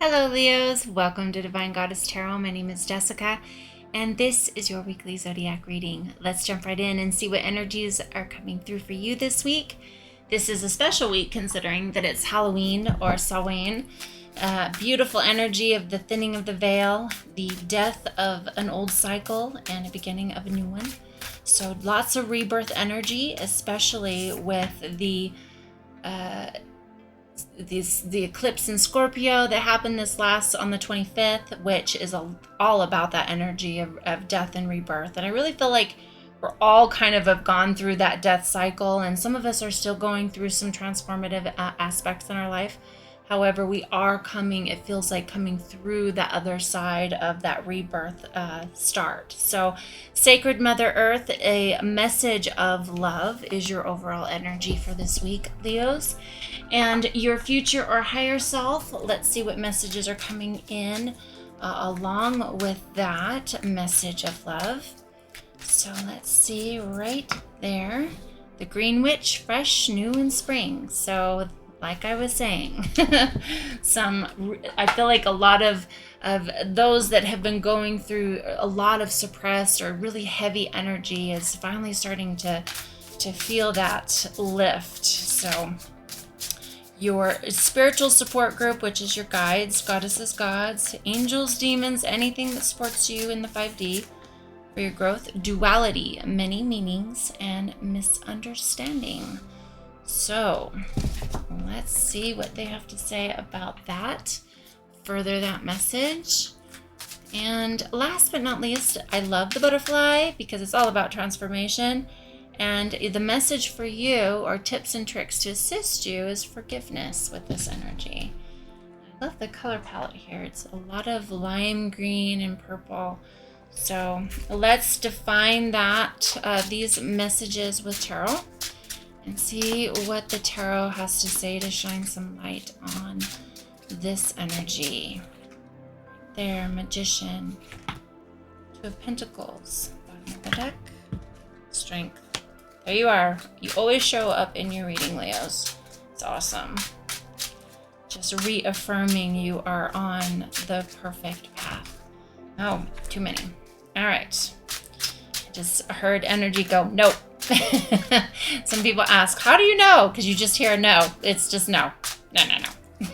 Hello, Leos. Welcome to Divine Goddess Tarot. My name is Jessica, and this is your weekly Zodiac reading. Let's jump right in and see what energies are coming through for you this week. This is a special week considering that it's Halloween or Samhain. Beautiful energy of the thinning of the veil, the death of an old cycle, and a beginning of a new one. So lots of rebirth energy, especially with the eclipse in Scorpio that happened on the 25th, which is all about that energy of death and rebirth. And I really feel like we're all kind of have gone through that death cycle, and some of us are still going through some transformative aspects in our life. However, we are it feels like coming through the other side of that rebirth start. So Sacred Mother Earth, a message of love is your overall energy for this week, Leos. And your future or higher self, let's see what messages are coming in along with that message of love. So let's see right there. The Green Witch, fresh, new, and spring. So like I was saying, I feel like a lot of those that have been going through a lot of suppressed or really heavy energy is finally starting to feel that lift. So your spiritual support group, which is your guides, goddesses, gods, angels, demons, anything that supports you in the 5D for your growth. Duality, many meanings, and misunderstanding. So let's see what they have to say about that. Further that message. And last but not least, I love the butterfly because it's all about transformation. And the message for you, or tips and tricks to assist you, is forgiveness with this energy. I love the color palette here. It's a lot of lime green and purple. So let's define these messages with tarot and see what the tarot has to say to shine some light on this energy. There, Magician, Two of Pentacles, bottom of the deck, Strength. There you are. You always show up in your reading, Leos. It's awesome. Just reaffirming you are on the perfect path. Oh, too many. All right. I just heard energy go, nope. Some people ask, how do you know? Because you just hear no. It's just no. No.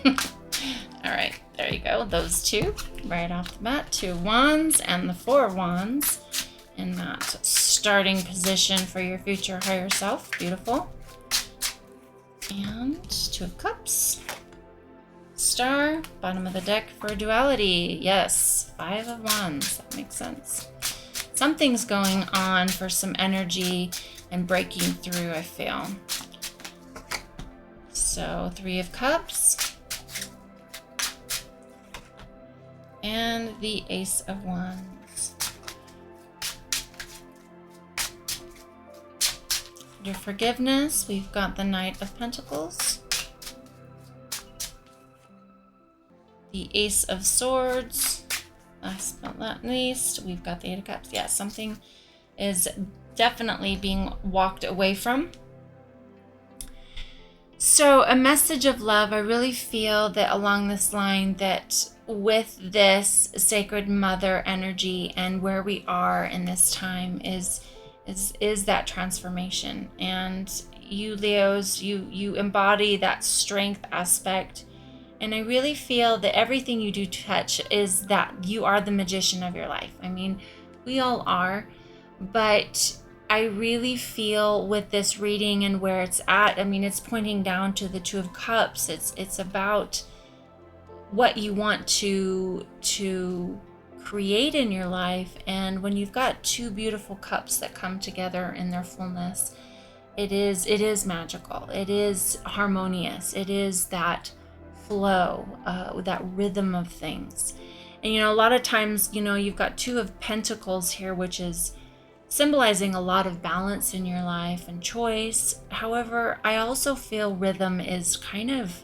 All right. There you go. Those two right off the bat. Two of Wands and the Four of Wands in that starting position for your future higher self. Beautiful. And Two of Cups. Star. Bottom of the deck for duality. Yes. Five of Wands. That makes sense. Something's going on for some energy and breaking through, I feel. So Three of Cups. And the Ace of Wands. Your forgiveness, we've got the Knight of Pentacles. The Ace of Swords. Last but not least, we've got the Eight of Cups. Yeah, something is definitely being walked away from. So a message of love, I really feel that along this line that with this Sacred Mother energy and where we are in this time is that transformation. And you Leos, you embody that strength aspect. And I really feel that everything you do touch is that you are the magician of your life. I mean, we all are, but I really feel with this reading and where it's at, I mean, it's pointing down to the Two of Cups. It's about what you want to create in your life. And when you've got two beautiful cups that come together in their fullness, it is magical. It is harmonious. It is that flow, that rhythm of things. And a lot of times, you've got Two of Pentacles here, which is symbolizing a lot of balance in your life and choice. However, I also feel rhythm is kind of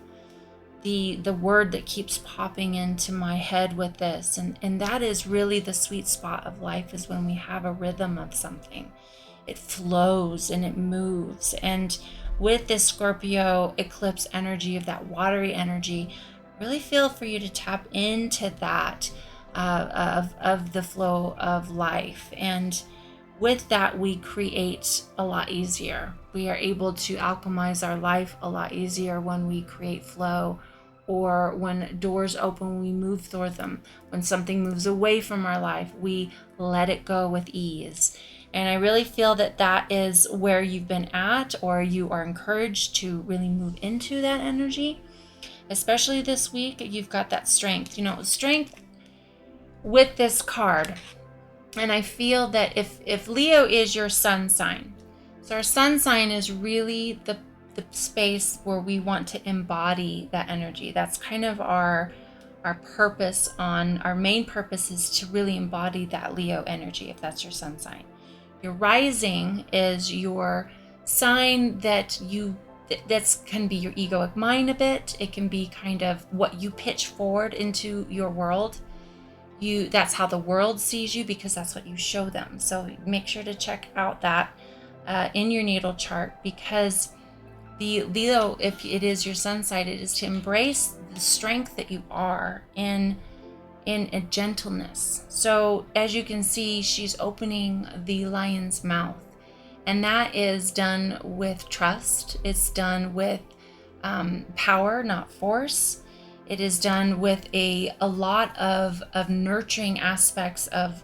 the word that keeps popping into my head with this, and that is really the sweet spot of life, is when we have a rhythm of something. It flows and it moves. And with this Scorpio eclipse energy, of that watery energy, really feel for you to tap into that of the flow of life. And with that, we create a lot easier. We are able to alchemize our life a lot easier when we create flow, or when doors open, we move through them. When something moves away from our life, we let it go with ease. And I really feel that that is where you've been at, or you are encouraged to really move into that energy. Especially this week, you've got that strength. Strength with this card. And I feel that if Leo is your sun sign, so our sun sign is really the space where we want to embody that energy. That's kind of our purpose. Our main purpose is to really embody that Leo energy, if that's your sun sign. Your rising is your sign that can be your egoic mind a bit. It can be kind of what you pitch forward into your world. That's how the world sees you, because that's what you show them. So make sure to check out that in your natal chart, because the Leo, if it is your sun sign, it is to embrace the strength that you are in a gentleness. So as you can see, she's opening the lion's mouth, and that is done with trust. It's done with power, not force. It is done with a lot of nurturing aspects of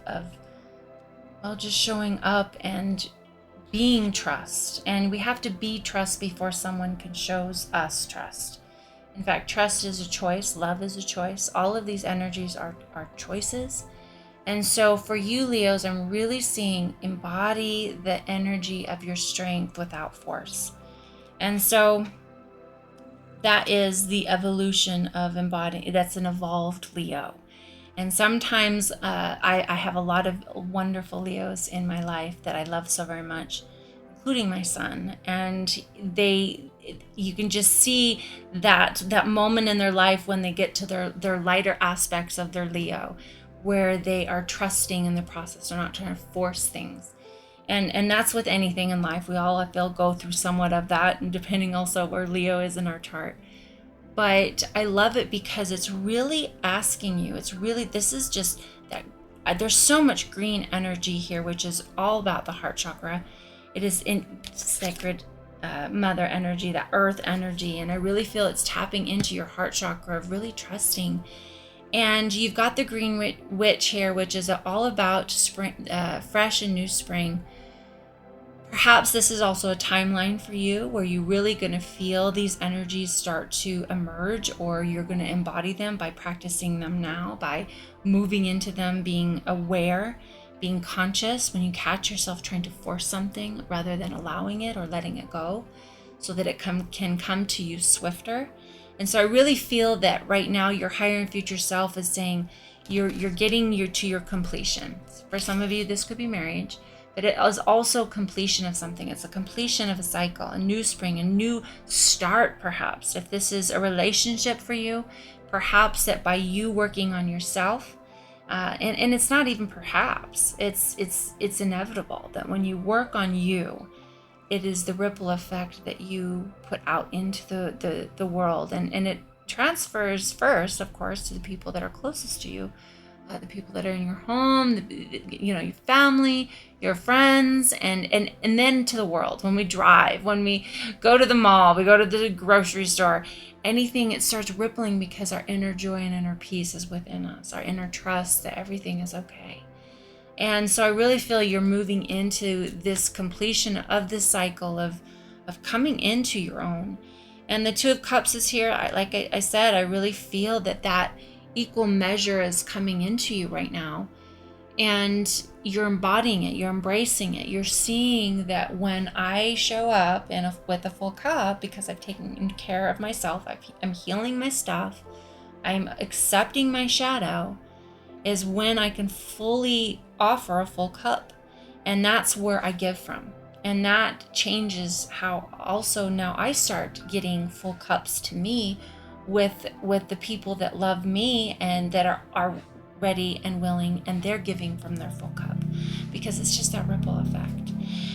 just showing up and being trust. And we have to be trust before someone can show us trust. In fact, trust is a choice. Love is a choice. All of these energies are choices. And so for you, Leos, I'm really seeing embody the energy of your strength without force. And so that is the evolution of embodying. That's an evolved Leo. And sometimes I have a lot of wonderful Leos in my life that I love so very much, including my son. And you can just see that moment in their life when they get to their lighter aspects of their Leo, where they are trusting in the process. They're not trying to force things. And that's with anything in life. We all, I feel, go through somewhat of that, and depending also where Leo is in our chart. But I love it because it's really asking you, this is just that there's so much green energy here, which is all about the heart chakra. It is in sacred mother energy, that earth energy. And I really feel it's tapping into your heart chakra of really trusting. And you've got the green witch here, which is all about spring, fresh and new spring. Perhaps this is also a timeline for you where you're really going to feel these energies start to emerge, or you're going to embody them by practicing them now, by moving into them, being aware, being conscious when you catch yourself trying to force something rather than allowing it or letting it go, so that it can come to you swifter. And so I really feel that right now your higher and future self is saying you're getting to your completion. For some of you, this could be marriage. But it is also completion of something. It's a completion of a cycle, a new spring, a new start, perhaps. If this is a relationship for you, perhaps that by you working on yourself, and it's not even perhaps, it's inevitable that when you work on you, it is the ripple effect that you put out into the world. And it transfers first, of course, to the people that are closest to you. The people that are in your home, your family, your friends, and then to the world. When we drive, when we go to the mall, we go to the grocery store, anything, it starts rippling because our inner joy and inner peace is within us, our inner trust that everything is okay. And so I really feel you're moving into this completion of this cycle of coming into your own. And the Two of Cups is here. Like I said, I really feel that equal measure is coming into you right now, and you're embodying it, you're embracing it. You're seeing that when I show up with a full cup, because I've taken care of myself, I'm healing my stuff, I'm accepting my shadow, is when I can fully offer a full cup. And that's where I give from. And that changes how also now I start getting full cups to me with the people that love me and that are ready and willing, and they're giving from their full cup, because it's just that ripple effect.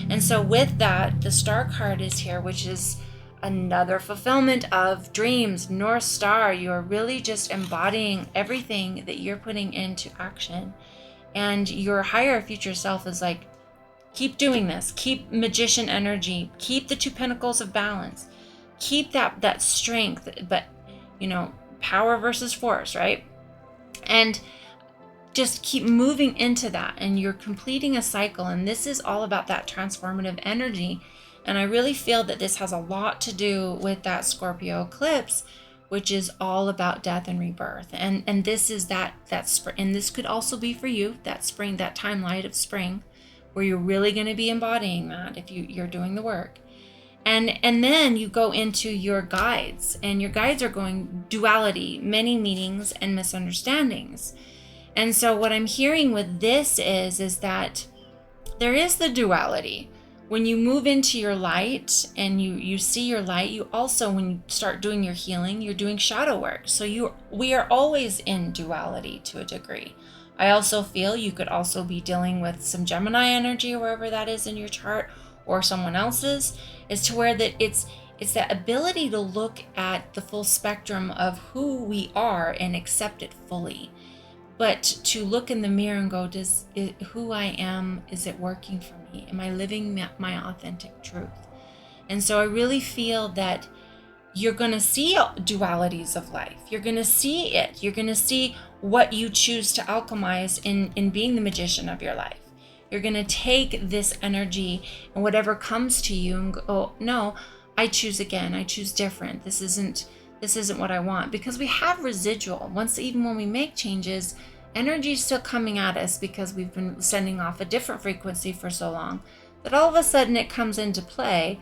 And so with that, the star card is here, which is another fulfillment of dreams, North Star. You're really just embodying everything that you're putting into action. And your higher future self is like, keep doing this, keep magician energy, keep the 2 pentacles of balance, keep that strength, but power versus force, right? And just keep moving into that, and you're completing a cycle. And this is all about that transformative energy. And I really feel that this has a lot to do with that Scorpio eclipse, which is all about death and rebirth. And this is that spring. And this could also be for you, that spring, that timeline of spring, where you're really going to be embodying that if you're doing the work. And then you go into your guides, and your guides are going duality, many meanings and misunderstandings. And so what I'm hearing with this is that there is the duality. When you move into your light and you see your light, you also, when you start doing your healing, you're doing shadow work. So we are always in duality to a degree. I also feel you could also be dealing with some Gemini energy, wherever that is in your chart, or someone else's, is to where that it's that ability to look at the full spectrum of who we are and accept it fully. But to look in the mirror and go, who I am, is it working for me? Am I living my authentic truth? And so I really feel that you're going to see dualities of life. You're going to see it. You're going to see what you choose to alchemize in being the magician of your life. You're going to take this energy and whatever comes to you and go, oh, no, I choose again. I choose different. This isn't what I want, because we have residual. Even when we make changes, energy is still coming at us because we've been sending off a different frequency for so long that all of a sudden it comes into play.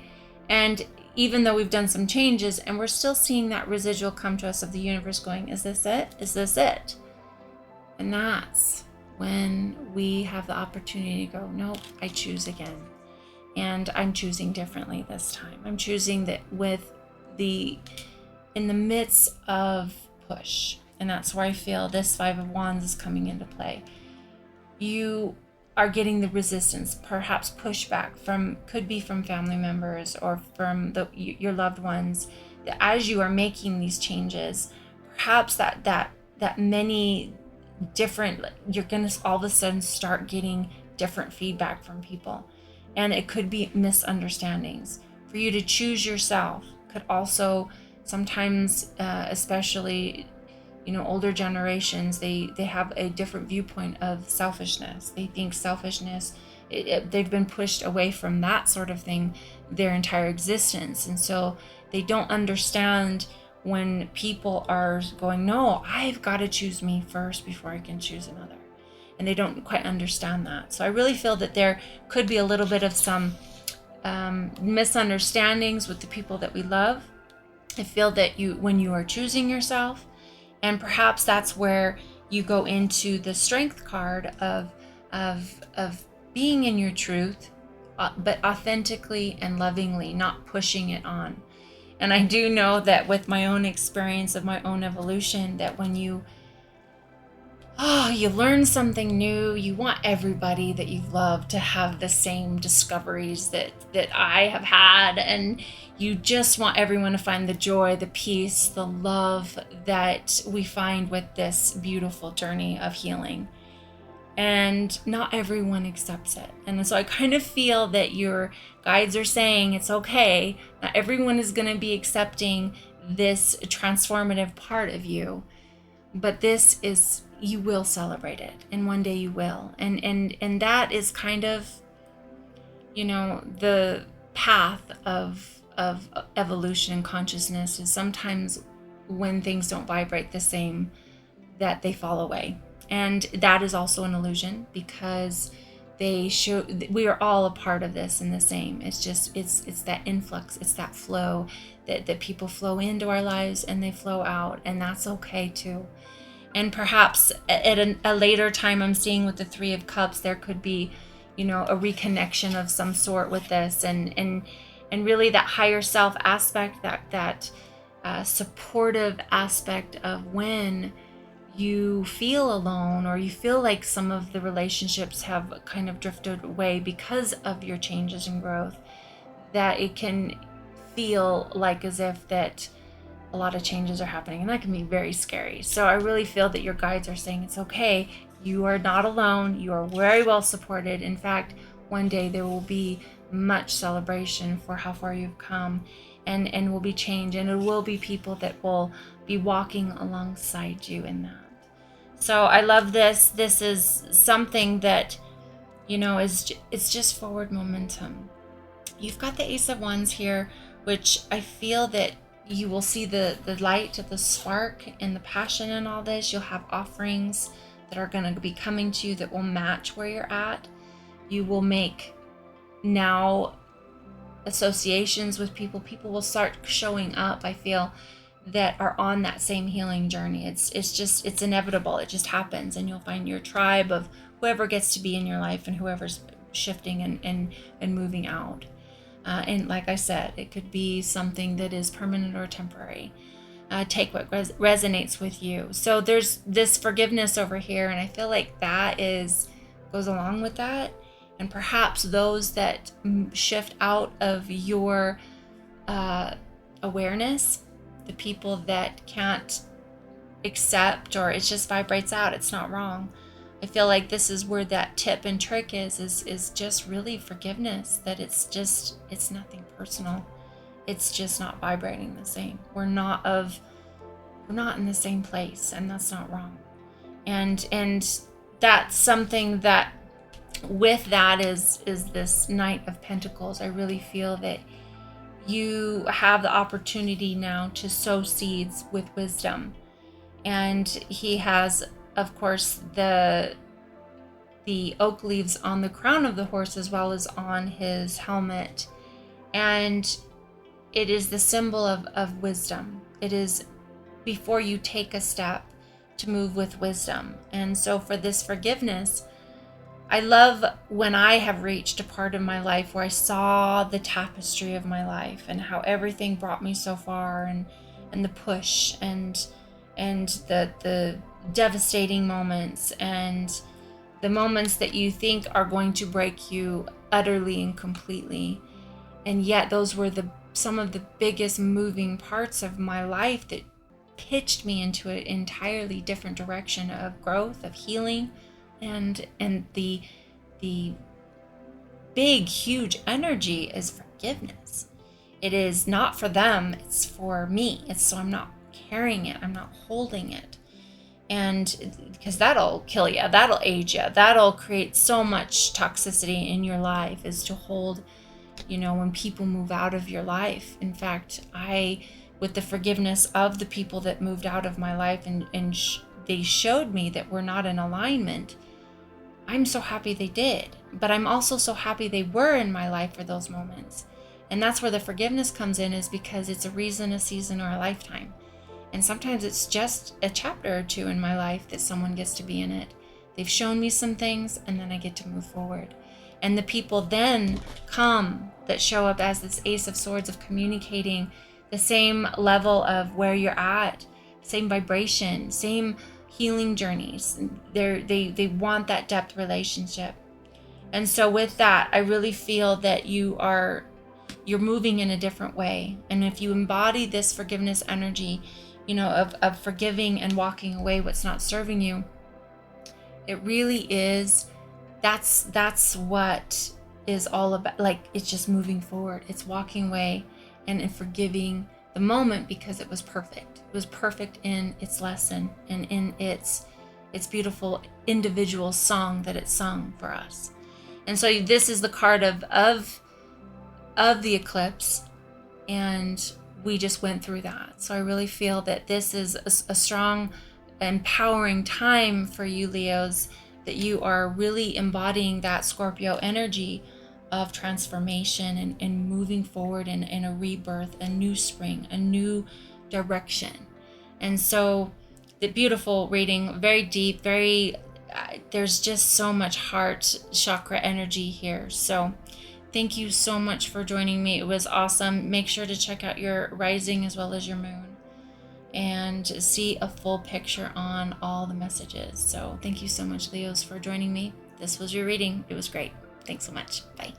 And even though we've done some changes, and we're still seeing that residual come to us of the universe going, is this it? Is this it? And that's when we have the opportunity to go, nope, I choose again. And I'm choosing differently this time. I'm choosing that in the midst of push. And that's where I feel this 5 of Wands is coming into play. You are getting the resistance, perhaps pushback could be from family members or from your loved ones, that as you are making these changes, perhaps that many different, you're going to all of a sudden start getting different feedback from people. And it could be misunderstandings. For you to choose yourself could also sometimes, especially, older generations, they have a different viewpoint of selfishness. They think selfishness, they've been pushed away from that sort of thing their entire existence. And so they don't understand when people are going, no, I've got to choose me first before I can choose another. And they don't quite understand that. So I really feel that there could be a little bit of some misunderstandings with the people that we love. I feel that when you are choosing yourself, and perhaps that's where you go into the strength card of being in your truth, but authentically and lovingly, not pushing it on. And I do know that with my own experience of my own evolution, that when you learn something new, you want everybody that you've loved to have the same discoveries that I have had. And you just want everyone to find the joy, the peace, the love that we find with this beautiful journey of healing. And not everyone accepts it. And so I kind of feel that your guides are saying it's okay. Not everyone is going to be accepting this transformative part of you. But you will celebrate it, and one day you will. And that is kind of, the path of evolution and consciousness, is sometimes when things don't vibrate the same, that they fall away. And that is also an illusion, because we are all a part of this and the same. It's just, it's that influx, it's that flow that people flow into our lives and they flow out, and that's okay too. And perhaps at a later time, I'm seeing with the 3 of Cups, there could be, a reconnection of some sort with this, and really that higher self aspect, that supportive aspect of when you feel alone, or you feel like some of the relationships have kind of drifted away because of your changes and growth, that it can feel like as if that a lot of changes are happening, and that can be very scary. So I really feel that your guides are saying it's okay. You are not alone. You are very well supported. In fact, one day there will be much celebration for how far you've come, and will be change, and it will be people that will be walking alongside you in that. So I love this. This is something that, it's just forward momentum. You've got the Ace of Wands here, which I feel that you will see the light, the spark, and the passion in all this. You'll have offerings that are going to be coming to you that will match where you're at. You will make now associations with people. People will start showing up, I feel, that are on that same healing journey. It's inevitable. It just happens, and you'll find your tribe of whoever gets to be in your life and whoever's shifting and moving out. And like I said, it could be something that is permanent or temporary. Take what resonates with you. So there's this forgiveness over here, and I feel like that goes along with that. And perhaps those that shift out of your awareness, the people that can't accept, or it just vibrates out, it's not wrong. I feel like this is where that tip and trick is just really forgiveness, that it's nothing personal. It's just not vibrating the same. We're not in the same place, and that's not wrong. And that's something that with that is this Knight of Pentacles. I really feel that you have the opportunity now to sow seeds with wisdom. And he has, of course, the oak leaves on the crown of the horse as well as on his helmet. And it is the symbol of wisdom. It is before you take a step to move with wisdom. And so for this forgiveness, I love when I have reached a part of my life where I saw the tapestry of my life and how everything brought me so far, and the push and the devastating moments and the moments that you think are going to break you utterly and completely. And yet those were some of the biggest moving parts of my life that pitched me into an entirely different direction of growth, of healing, and the big, huge energy is forgiveness. It is not for them, it's for me. It's so I'm not carrying it, I'm not holding it. And because that'll kill you, that'll age you, that'll create so much toxicity in your life, is to hold, when people move out of your life. In fact, with the forgiveness of the people that moved out of my life and they showed me that we're not in alignment, I'm so happy they did. But I'm also so happy they were in my life for those moments. And that's where the forgiveness comes in, is because it's a reason, a season, or a lifetime. And sometimes it's just a chapter or two in my life that someone gets to be in it. They've shown me some things, and then I get to move forward. And the people then come that show up as this Ace of Swords, of communicating the same level of where you're at, same vibration, same healing journeys. They want that depth relationship. And so with that, I really feel that you're moving in a different way. And if you embody this forgiveness energy, of forgiving and walking away what's not serving you, it really is, that's what is all about. Like, it's just moving forward. It's walking away and forgiving the moment, because it was perfect. It was perfect in its lesson and in its beautiful individual song that it sung for us. And so this is the card of the eclipse, and we just went through that. So I really feel that this is a strong, empowering time for you, Leos, that you are really embodying that Scorpio energy of transformation and moving forward in a rebirth, a new spring, a new direction. And so the beautiful reading, very deep, there's just so much heart chakra energy here. So thank you so much for joining me. It was awesome. Make sure to check out your rising as well as your moon and see a full picture on all the messages. So thank you so much, Leos, for joining me. This was your reading. It was great. Thanks so much. Bye.